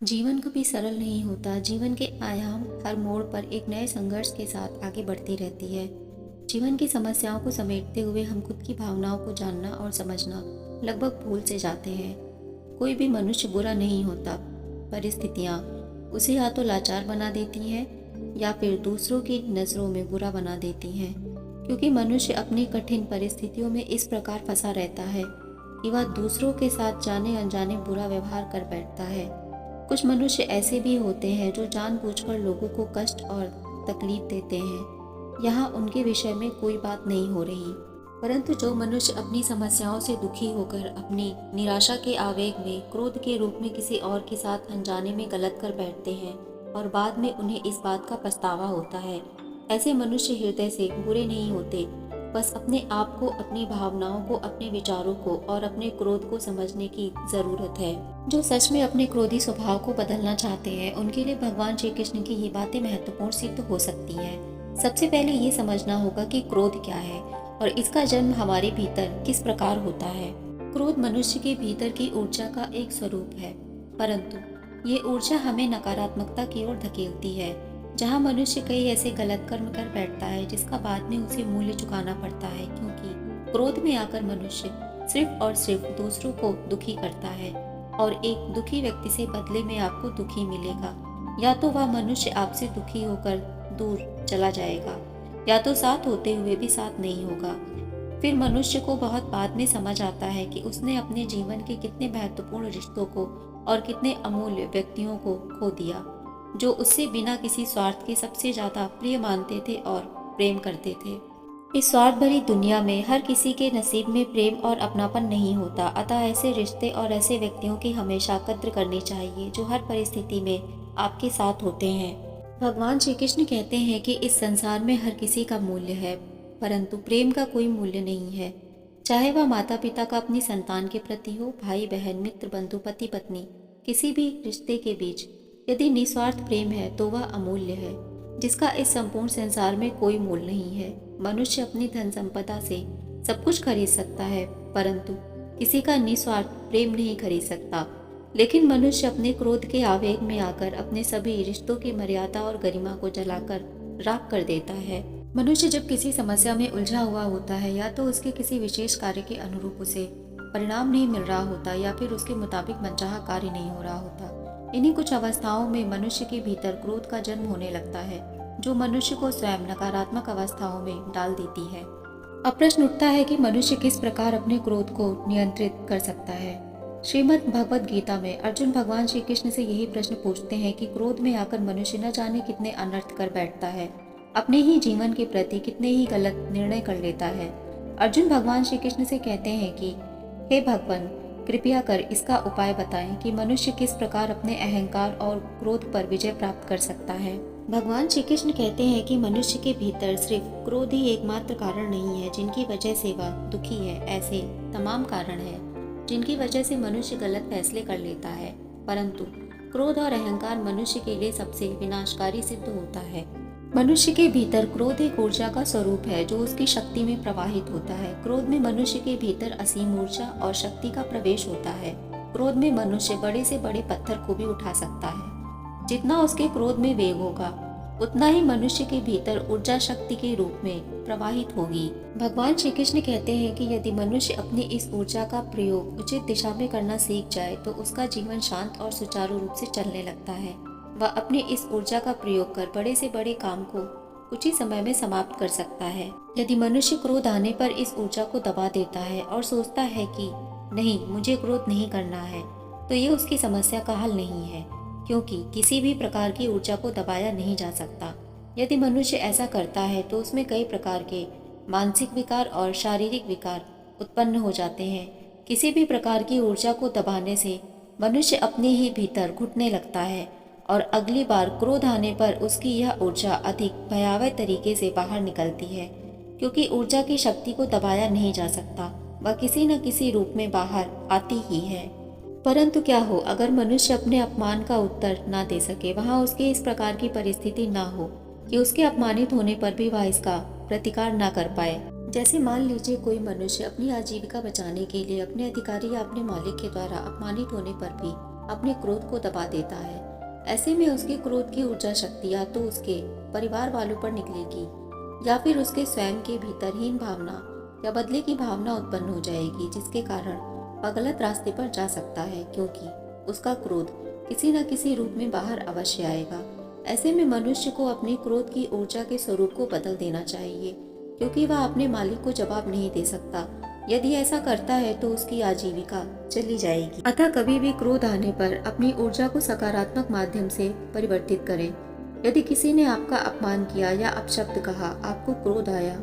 जीवन कभी सरल नहीं होता। जीवन के आयाम हर मोड़ पर एक नए संघर्ष के साथ आगे बढ़ती रहती है। जीवन की समस्याओं को समेटते हुए हम खुद की भावनाओं को जानना और समझना लगभग भूल से जाते हैं। कोई भी मनुष्य बुरा नहीं होता। परिस्थितियाँ उसे या तो लाचार बना देती हैं या फिर दूसरों की नज़रों में बुरा बना देती हैं, क्योंकि मनुष्य अपनी कठिन परिस्थितियों में इस प्रकार फंसा रहता है कि वह दूसरों के साथ जाने अनजाने बुरा व्यवहार कर बैठता है। कुछ मनुष्य ऐसे भी होते हैं जो जानबूझकर लोगों को कष्ट और तकलीफ देते हैं। यहाँ उनके विषय में कोई बात नहीं हो रही, परंतु जो मनुष्य अपनी समस्याओं से दुखी होकर अपनी निराशा के आवेग में क्रोध के रूप में किसी और के साथ अनजाने में गलत कर बैठते हैं और बाद में उन्हें इस बात का पछतावा होता है, ऐसे मनुष्य हृदय से बुरे नहीं होते। बस अपने आप को, अपनी भावनाओं को, अपने विचारों को और अपने क्रोध को समझने की जरूरत है। जो सच में अपने क्रोधी स्वभाव को बदलना चाहते हैं, उनके लिए भगवान श्री कृष्ण की ये बातें महत्वपूर्ण सिद्ध हो सकती हैं। सबसे पहले ये समझना होगा कि क्रोध क्या है और इसका जन्म हमारे भीतर किस प्रकार होता है। क्रोध मनुष्य के भीतर की ऊर्जा का एक स्वरूप है, परंतु ये ऊर्जा हमें नकारात्मकता की ओर धकेलती है। जहाँ मनुष्य कई ऐसे गलत कर्म कर बैठता है जिसका बाद में उसे मूल्य चुकाना पड़ता है, क्योंकि क्रोध में आकर मनुष्य सिर्फ और सिर्फ दूसरों को दुखी करता है और एक दुखी व्यक्ति से बदले में आपको दुखी मिलेगा। या तो वह मनुष्य आपसे दुखी होकर दूर चला जाएगा या तो साथ होते हुए भी साथ नहीं होगा। फिर मनुष्य को बहुत बाद में समझ आता है कि उसने अपने जीवन के कितने महत्वपूर्ण रिश्तों को और कितने अमूल्य व्यक्तियों को खो दिया, जो उससे बिना किसी स्वार्थ के सबसे ज्यादा प्रिय मानते थे और प्रेम करते थे। इस स्वार्थ भरी दुनिया में हर किसी के नसीब में प्रेम और अपनापन नहीं होता, अतः ऐसे रिश्ते और ऐसे व्यक्तियों की हमेशा कद्र करनी चाहिए जो हर परिस्थिति में आपके साथ होते हैं। भगवान श्री कृष्ण कहते हैं कि इस संसार में हर किसी का मूल्य है, परंतु प्रेम का कोई मूल्य नहीं है। चाहे वह माता पिता का अपनी संतान के प्रति हो, भाई बहन, मित्र, बंधु, पति पत्नी, किसी भी रिश्ते के बीच यदि निस्वार्थ प्रेम है तो वह अमूल्य है, जिसका इस संपूर्ण संसार में कोई मोल नहीं है। मनुष्य अपनी धन संपदा से सब कुछ खरीद सकता है, परंतु किसी का निस्वार्थ प्रेम नहीं खरीद सकता। लेकिन मनुष्य अपने क्रोध के आवेग में आकर अपने सभी रिश्तों की मर्यादा और गरिमा को जलाकर राख कर देता है। मनुष्य जब किसी समस्या में उलझा हुआ होता है, या तो उसके किसी विशेष कार्य के अनुरूप उसे परिणाम नहीं मिल रहा होता या फिर उसके मुताबिक मनचाहा कार्य नहीं हो रहा होता। इन्हीं कुछ अवस्थाओं में मनुष्य के भीतर क्रोध का जन्म होने लगता है, जो मनुष्य को स्वयं नकारात्मक अवस्थाओं में डाल देती है। अब प्रश्न उठता है कि मनुष्य किस प्रकार अपने क्रोध को नियंत्रित कर सकता है। श्रीमद् भगवद गीता में अर्जुन भगवान श्री कृष्ण से यही प्रश्न पूछते हैं कि क्रोध में आकर मनुष्य न जाने कितने अनर्थ कर बैठता है, अपने ही जीवन के प्रति कितने ही गलत निर्णय कर लेता है। अर्जुन भगवान श्री कृष्ण से कहते हैं कि हे भगवान, कृपया कर इसका उपाय बताएं कि मनुष्य किस प्रकार अपने अहंकार और क्रोध पर विजय प्राप्त कर सकता है। भगवान श्री कृष्ण कहते हैं कि मनुष्य के भीतर सिर्फ क्रोध ही एकमात्र कारण नहीं है जिनकी वजह से वह दुखी है। ऐसे तमाम कारण हैं जिनकी वजह से मनुष्य गलत फैसले कर लेता है, परंतु क्रोध और अहंकार मनुष्य के लिए सबसे विनाशकारी सिद्ध होता है। मनुष्य के भीतर क्रोध एक ऊर्जा का स्वरूप है जो उसकी शक्ति में प्रवाहित होता है। क्रोध में मनुष्य के भीतर असीम ऊर्जा और शक्ति का प्रवेश होता है। क्रोध में मनुष्य बड़े से बड़े पत्थर को भी उठा सकता है। जितना उसके क्रोध में वेग होगा, उतना ही मनुष्य के भीतर ऊर्जा शक्ति के रूप में प्रवाहित होगी। भगवान श्री कृष्ण कहते हैं कि यदि मनुष्य अपनी इस ऊर्जा का प्रयोग उचित दिशा में करना सीख जाए तो उसका जीवन शांत और सुचारू रूप से चलने लगता है। वह अपनी इस ऊर्जा का प्रयोग कर बड़े से बड़े काम को कुछ ही समय में समाप्त कर सकता है। यदि मनुष्य क्रोध आने पर इस ऊर्जा को दबा देता है और सोचता है कि नहीं, मुझे क्रोध नहीं करना है, तो ये उसकी समस्या का हल नहीं है, क्योंकि किसी भी प्रकार की ऊर्जा को दबाया नहीं जा सकता। यदि मनुष्य ऐसा करता है तो उसमें कई प्रकार के मानसिक विकार और शारीरिक विकार उत्पन्न हो जाते हैं। किसी भी प्रकार की ऊर्जा को दबाने से मनुष्य अपने ही भीतर घुटने लगता है और अगली बार क्रोध आने पर उसकी यह ऊर्जा अधिक भयावह तरीके से बाहर निकलती है, क्योंकि ऊर्जा की शक्ति को दबाया नहीं जा सकता, वह किसी न किसी रूप में बाहर आती ही है। परंतु क्या हो अगर मनुष्य अपने अपमान का उत्तर ना दे सके, वहाँ उसके इस प्रकार की परिस्थिति ना हो कि उसके अपमानित होने पर भी वह इसका प्रतिकार ना कर पाए। जैसे मान लीजिए कोई मनुष्य अपनी आजीविका बचाने के लिए अपने अधिकारी या अपने मालिक के द्वारा अपमानित होने पर भी अपने क्रोध को दबा देता है। ऐसे में उसके क्रोध की ऊर्जा शक्ति या तो उसके परिवार वालों पर निकलेगी या फिर उसके स्वयं के भीतर हीन भावना या बदले की भावना उत्पन्न हो जाएगी, जिसके कारण वह गलत रास्ते पर जा सकता है, क्योंकि उसका क्रोध किसी न किसी रूप में बाहर अवश्य आएगा। ऐसे में मनुष्य को अपनी क्रोध की ऊर्जा के स्वरूप को बदल देना चाहिए, क्योंकि वह अपने मालिक को जवाब नहीं दे सकता। यदि ऐसा करता है तो उसकी आजीविका चली जाएगी। अतः कभी भी क्रोध आने पर अपनी ऊर्जा को सकारात्मक माध्यम से परिवर्तित करें। यदि किसी ने आपका अपमान किया या अपशब्द कहा, आपको क्रोध आया,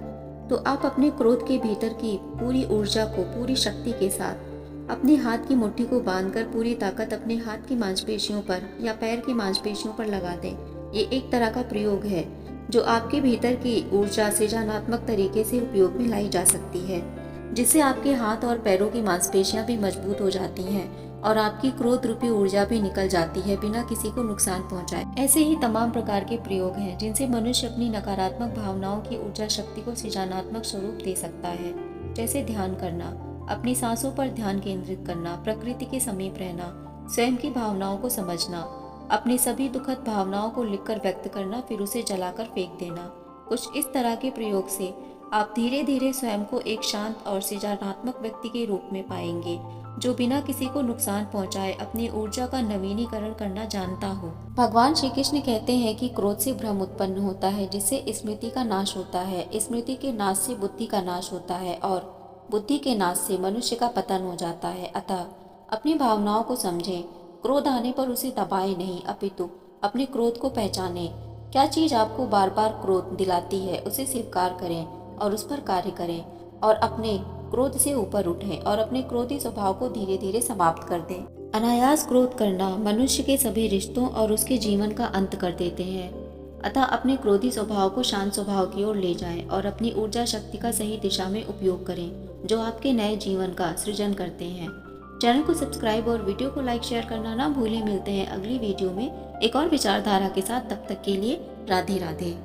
तो आप अपने क्रोध के भीतर की पूरी ऊर्जा को पूरी शक्ति के साथ अपने हाथ की मुट्ठी को बांधकर पूरी ताकत अपने हाथ की मांसपेशियों पर या पैर की मांसपेशियों पर लगा दें। ये एक तरह का प्रयोग है जो आपके भीतर की ऊर्जा सृजनात्मक तरीके से उपयोग में लाई जा सकती है, जिससे आपके हाथ और पैरों की मांसपेशियां भी मजबूत हो जाती हैं और आपकी क्रोध रूपी ऊर्जा भी निकल जाती है बिना किसी को नुकसान पहुंचाए। ऐसे ही तमाम प्रकार के प्रयोग हैं जिनसे मनुष्य अपनी नकारात्मक भावनाओं की ऊर्जा शक्ति को सृजनात्मक स्वरूप दे सकता है, जैसे ध्यान करना, अपनी सांसों पर ध्यान केंद्रित करना, प्रकृति के समीप रहना, स्वयं की भावनाओं को समझना, अपनी सभी दुखद भावनाओं को लिखकर व्यक्त करना, फिर उसे जलाकर फेंक देना। कुछ इस तरह के प्रयोग से आप धीरे धीरे स्वयं को एक शांत और सृजनात्मक व्यक्ति के रूप में पाएंगे, जो बिना किसी को नुकसान पहुंचाए अपनी ऊर्जा का नवीनीकरण करना जानता हो। भगवान श्री कृष्ण कहते हैं कि क्रोध से भ्रम उत्पन्न होता है, जिससे स्मृति का नाश होता है। स्मृति के नाश से बुद्धि का नाश होता है और बुद्धि के नाश से मनुष्य का पतन हो जाता है। अतः अपनी भावनाओं को समझें, क्रोध आने पर उसे दबाए नहीं, अपितु अपने क्रोध को पहचानें। क्या चीज आपको बार बार क्रोध दिलाती है, उसे स्वीकार करें और उस पर कार्य करें और अपने क्रोध से ऊपर उठें और अपने क्रोधी स्वभाव को धीरे धीरे समाप्त कर दें। अनायास क्रोध करना मनुष्य के सभी रिश्तों और उसके जीवन का अंत कर देते हैं। अतः अपने क्रोधी स्वभाव को शांत स्वभाव की ओर ले जाएं और अपनी ऊर्जा शक्ति का सही दिशा में उपयोग करें, जो आपके नए जीवन का सृजन करते हैं। चैनल को सब्सक्राइब और वीडियो को लाइक शेयर करना ना भूलें। मिलते हैं अगली वीडियो में एक और विचारधारा के साथ। तब तक के लिए राधे राधे।